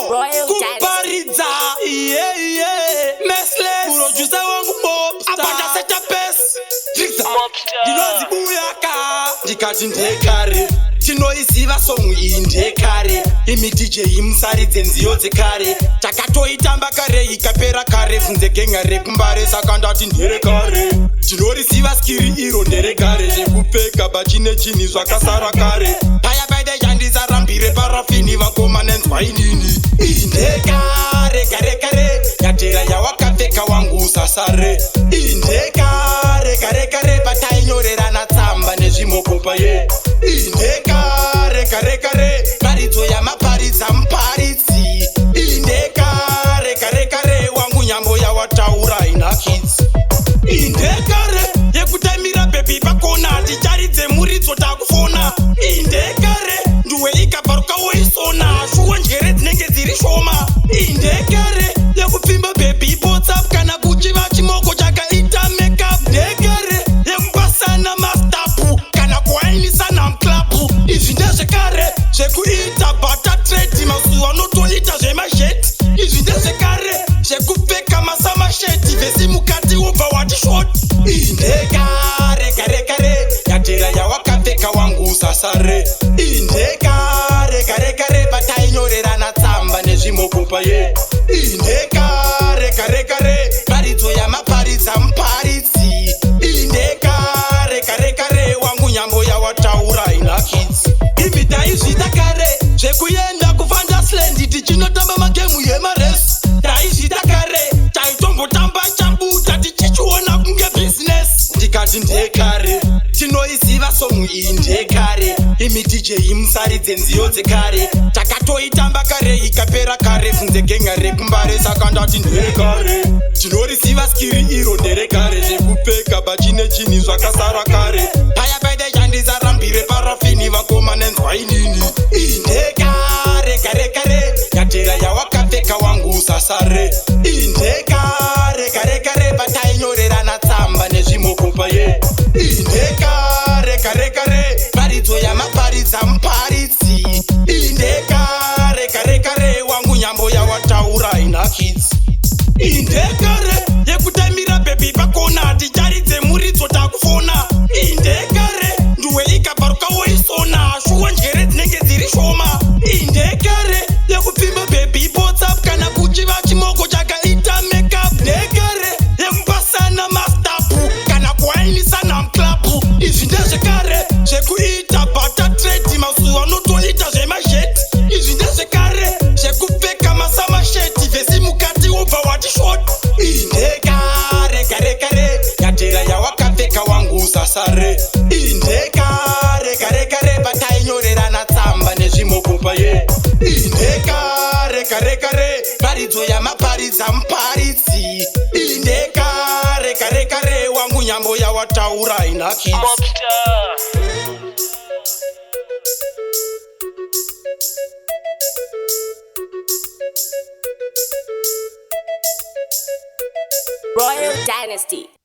kuparidza mesle producer wangu abanda seta pes ndinonzi buyaka ndikati ndekare tinoiziva songu iyi ndekare imi DJ musaridze nziyo dzekare takatoitamba kare ikapera kare funze genga rekumbare saka ndati nderekare tinoriziva skiri iro nderekare zvekupfeka bachine chini zvakasara kare paya paite chandisarambire parafini vakoma nenzwainini iyi ndekare kare kare yatera yawakapfeka wangu usasare iyi ndekare kare kare patainyorerana tsamba nezvimokopa ye iyi ndekare kare kare paridzo yamaparidza muparidzi iyi ndekare kare kare wangu nyambo yawataura inakidzi iyi ndekare yekutamira bhebi pakona ticharidze muridzo takufona iyi ndekare nduwe ikabvaruka woisona shuwa njere dzinenge dziri shoma iyi ndekare yekupfimba bhebi whatsapp kana kuchiva chimoko chakaita makeup ndekare yekupasana mastapu kana kuainisana mklapu izvi ndezvekare zvekuita bata trade mazuva anotoita zvemasheti izvi ndezvekare zvekupfeka masamasheti vesi mukati wobva wati short iyi ndekare kare kare yatera yawakapfeka wangu usasare iyi ndekare kare kare patainyorerana tsamba nezvimokopa ye iyi ndekare kare kare paridzo yamaparidza muparidzi iyi ndekare kare kare wangu nyambo yawataura inakidzi imi taizvita kare zvekuenda kufantaslendi tichinotamba magemu yemaresi taizvita kare taitombotamba chabuta tichichiona kunge bhizinesi ndikati ndekare tinoiziva songu iyi ndekare imi DJ musaridze nziyo dzekare takatoitamba kare ikapera kare funze genga rekumbare saka ndati nderekare tinoriziva skiri iro nderekare zvekupfeka bachine chini zvakasara kare paya paite chandisarambire parafini vakoma nenzwainini iyi ndekare kare kare yatera yawakapfeka wangu usasare iyi ndekare kare kare patainyorerana tsamba nezvimokopa ye iyi ndekare kare kare paridzo yamaparidza muparidzi iyi ndekare kare kare wangu nyambo yawataura inakidzi iyi ndekare yekutamira bhebi pakona ticharidze muridzo takufona iyi ndekare nduwe ikabvaruka woisona shuwa njere dzinenge dziri shoma iyi ndekare yekupfimba bhebi whatsapp kana kuchiva chimoko chakaita makeup ndekare yekupasana mastapu kana kuainisana mklapu izvi ndezvekare zvekuita bata trade mazuva anotoita zvemasheti izvi ndezvekare zvekupfeka masamasheti vesi mukati wobva wati short iyi ndekare kare kare yatera yawakapfeka wangu usasare iyi ndekare kare kare patainyorerana tsamba nezvimokopa ye iyi ndekare kare kare paridzo yamaparidza muparidzi iyi ndekare kare kare wangu nyambo yawataura inakidzi Royal Dynasty.